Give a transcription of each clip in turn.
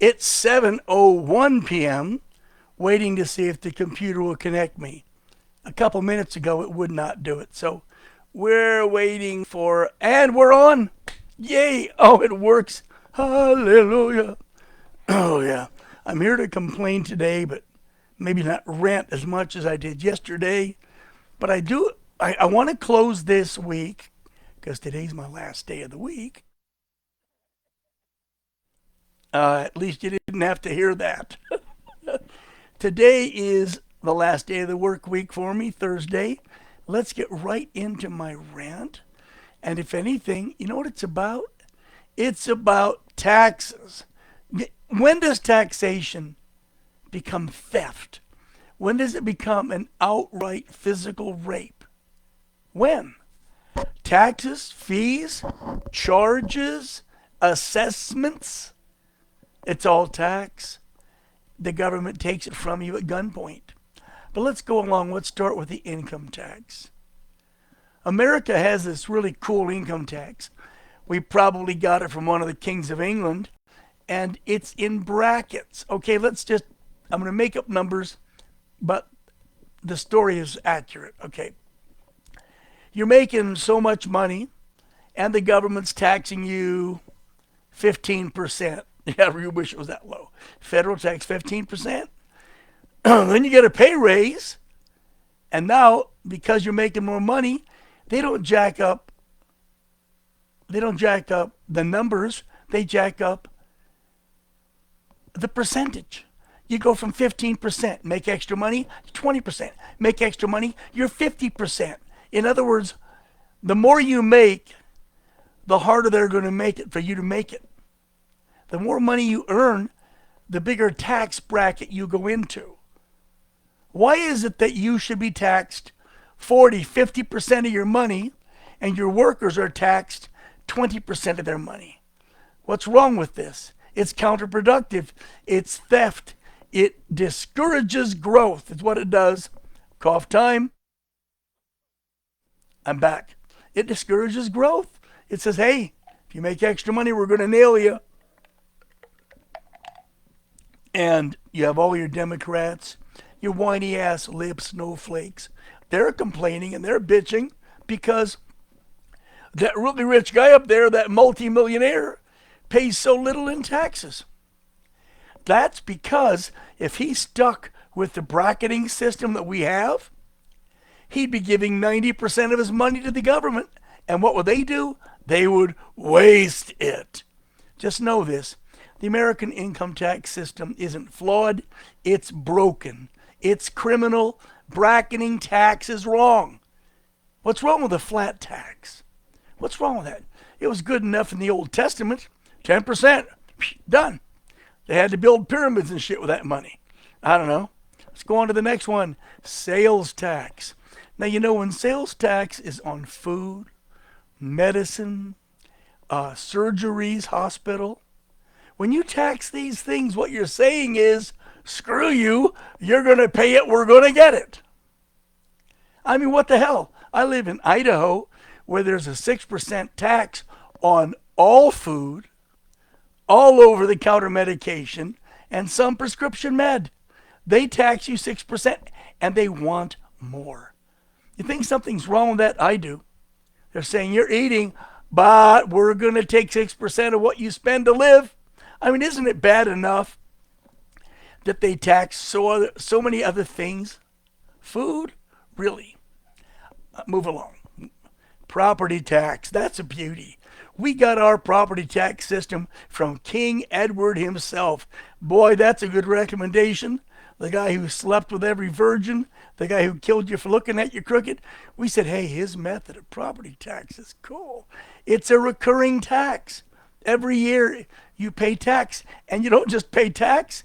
It's 7:01 p.m. waiting to see if the computer will connect me. A couple minutes ago, it would not do it. So we're waiting for, and we're on. Yay! Oh, it works. Hallelujah. Oh, yeah. I'm here to complain today, but maybe not rant as much as I did yesterday. But I want to close this week because today's my last day of the week. At least you didn't have to hear that. Today is the last day of the work week for me, Thursday. Let's get right into my rant. And if anything, you know what it's about? It's about taxes. When does taxation become theft? When does it become an outright physical rape? When? Taxes, fees, charges, assessments, it's all tax. The government takes it from you at gunpoint. But let's go along. Let's start with the income tax. America has this really cool income tax. We probably got it from one of the kings of England, and it's in brackets. Okay, I'm going to make up numbers, but the story is accurate. Okay, you're making so much money, and the government's taxing you 15%. Yeah, you wish it was that low. Federal tax 15%. Then you get a pay raise, and now because you're making more money, they don't jack up. They don't jack up the numbers. They jack up the percentage. You go from 15%, make extra money, 20%, make extra money, you're 50%. In other words, the more you make, the harder they're going to make it for you to make it. The more money you earn, the bigger tax bracket you go into. Why is it that you should be taxed 40, 50% of your money and your workers are taxed 20% of their money? What's wrong with this? It's counterproductive. It's theft. It discourages growth. It's what it does. Cough time. I'm back. It discourages growth. It says, hey, if you make extra money, we're going to nail you. And you have all your Democrats, your whiny ass lip snowflakes. They're complaining and they're bitching because that really rich guy up there, that multimillionaire, pays so little in taxes. That's because if he stuck with the bracketing system that we have, he'd be giving 90% of his money to the government. And what would they do? They would waste it. Just know this. The American income tax system isn't flawed, it's broken. It's criminal. Bracketing tax is wrong. What's wrong with a flat tax? What's wrong with that? It was good enough in the Old Testament. 10%, done. They had to build pyramids and shit with that money. I don't know. Let's go on to the next one. Sales tax. Now, you know, when sales tax is on food, medicine, surgeries, hospital, when you tax these things, what you're saying is, screw you, you're going to pay it, we're going to get it. I mean, what the hell? I live in Idaho where there's a 6% tax on all food, all over the counter medication, and some prescription med. They tax you 6% and they want more. You think something's wrong with that? I do. They're saying you're eating, but we're going to take 6% of what you spend to live. I mean, isn't it bad enough that they tax so many other things? Food? Really? Move along. Property tax. That's a beauty. We got our property tax system from King Edward himself. Boy, that's a good recommendation. The guy who slept with every virgin, the guy who killed you for looking at you crooked. We said, hey, his method of property tax is cool. It's a recurring tax. Every year you pay tax, and you don't just pay tax,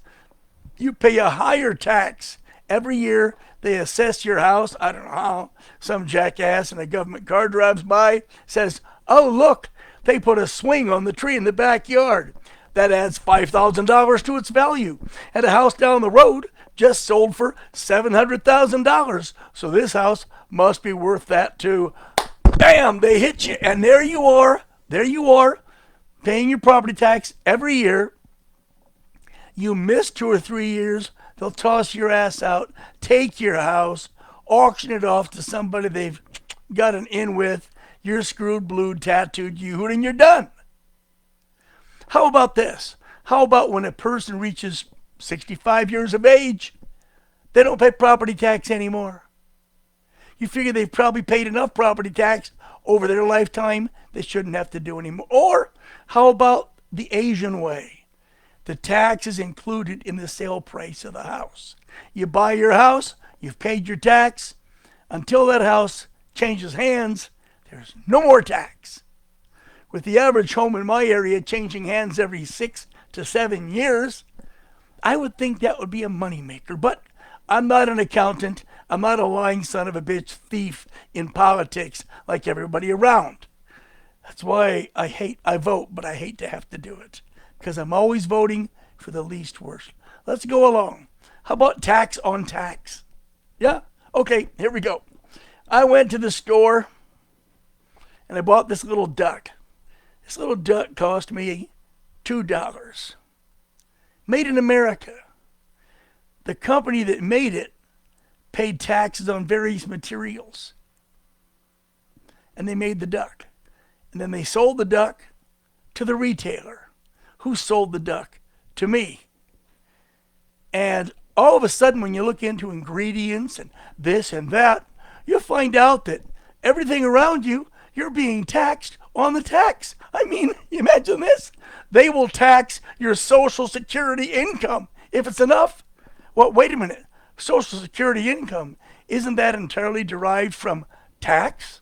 you pay a higher tax. Every year they assess your house. I don't know how. Some jackass in a government car drives by, says, oh, look, they put a swing on the tree in the backyard. That adds $5,000 to its value. And a house down the road just sold for $700,000. So this house must be worth that too. Bam, they hit you. And there you are, paying your property tax every year. You miss 2 or 3 years, they'll toss your ass out, take your house, auction it off to somebody they've got an in with. You're screwed, blued, tattooed, you-hooed, and you're done. How about this? How about when a person reaches 65 years of age, they don't pay property tax anymore? You figure they've probably paid enough property tax over their lifetime, they shouldn't have to do anymore. Or how about the Asian way? The tax is included in the sale price of the house. You buy your house, you've paid your tax. Until that house changes hands, there's no more tax. With the average home in my area changing hands every 6 to 7 years, I would think that would be a moneymaker. But I'm not an accountant. I'm not a lying son of a bitch thief in politics like everybody around. That's why I vote, but I hate to have to do it. Because I'm always voting for the least worst. Let's go along. How about tax on tax? Yeah? Okay, here we go. I went to the store and I bought this little duck. This little duck cost me $2. Made in America. The company that made it paid taxes on various materials. And they made the duck. And then they sold the duck to the retailer, who sold the duck to me. And all of a sudden, when you look into ingredients and this and that, you'll find out that everything around you, you're being taxed on the tax. I mean, imagine this. They will tax your Social Security income if it's enough. Well, wait a minute. Social Security income, isn't that entirely derived from tax?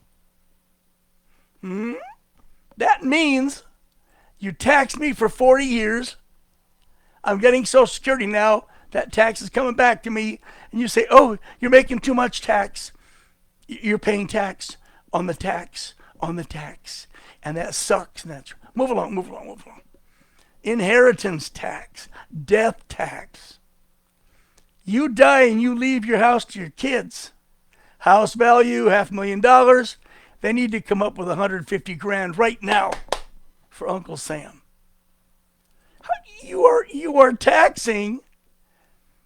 That means you taxed me for 40 years. I'm getting Social Security now. That tax is coming back to me. And you say, oh, you're making too much tax. You're paying tax on the tax on the tax. And that sucks. And that's move along. Inheritance tax, death tax. You die and you leave your house to your kids. House value, $500,000. They need to come up with 150 grand right now for Uncle Sam. You are taxing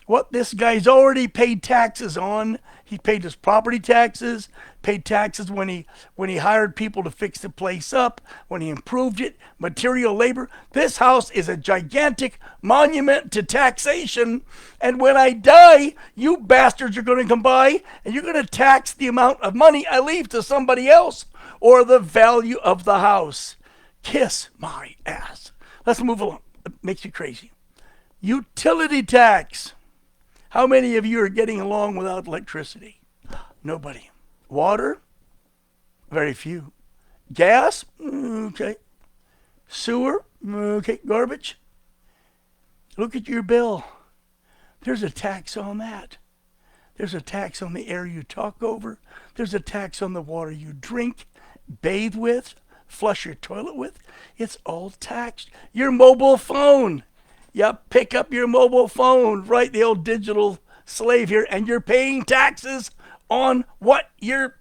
what this guy's already paid taxes on. He paid his property taxes, paid taxes when he hired people to fix the place up, when he improved it, material labor. This house is a gigantic monument to taxation. And when I die, you bastards are going to come by and you're going to tax the amount of money I leave to somebody else or the value of the house. Kiss my ass. Let's move along. It makes you crazy. Utility tax. How many of you are getting along without electricity? Nobody. Water? Very few. Gas? Okay. Sewer? Okay. Garbage? Look at your bill. There's a tax on that. There's a tax on the air you talk over. There's a tax on the water you drink, bathe with, flush your toilet with. It's all taxed. Your mobile phone. Yep, pick up your mobile phone, right? The old digital slave here, and you're paying taxes on what you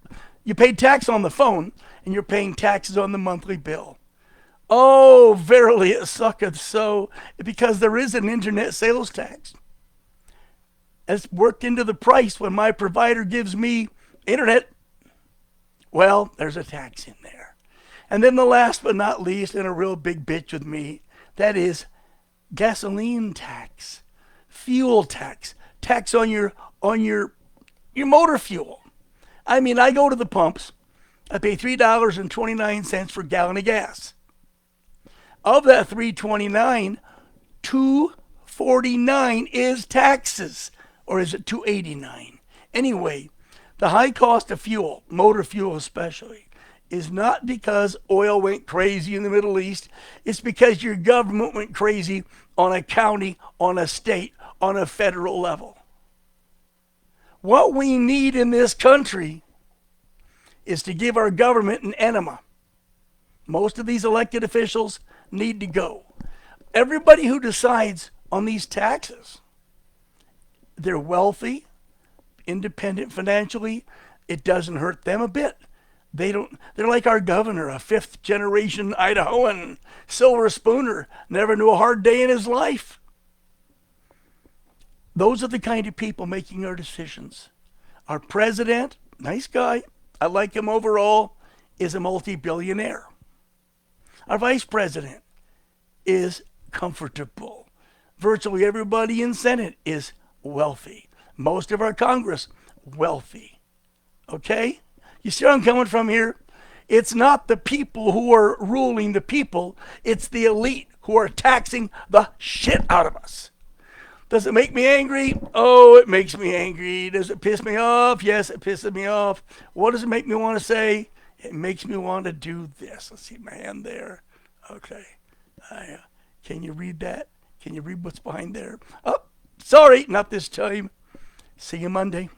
paid tax on the phone, and you're paying taxes on the monthly bill. Oh, verily it sucketh so, because there is an internet sales tax. It's worked into the price when my provider gives me internet. Well, there's a tax in there. And then the last but not least, and a real big bitch with me, that is gasoline tax, fuel tax, tax on your motor fuel. I mean, I go to the pumps, I pay $3.29 for a gallon of gas. Of that $3.29, $2.49 is taxes, or is it $2.89? Anyway, the high cost of fuel, motor fuel especially, is not because oil went crazy in the Middle East. It's because your government went crazy on a county, on a state, on a federal level. What we need in this country is to give our government an enema. Most of these elected officials need to go. Everybody who decides on these taxes, they're wealthy, independent financially. It doesn't hurt them a bit. They're like our governor, a fifth generation Idahoan, silver spooner, never knew a hard day in his life. Those are the kind of people making our decisions. Our president, nice guy, I like him overall, is a multi-billionaire. Our vice president is comfortable. Virtually everybody in Senate is wealthy. Most of our Congress, wealthy. Okay? You see where I'm coming from here? It's not the people who are ruling the people, it's the elite who are taxing the shit out of us. Does it make me angry? Oh, it makes me angry. Does it piss me off? Yes, it pisses me off. What does it make me want to say? It makes me want to do this. Let's see my hand there. Okay. Can you read that? Can you read what's behind there? Oh, sorry, not this time. See you Monday.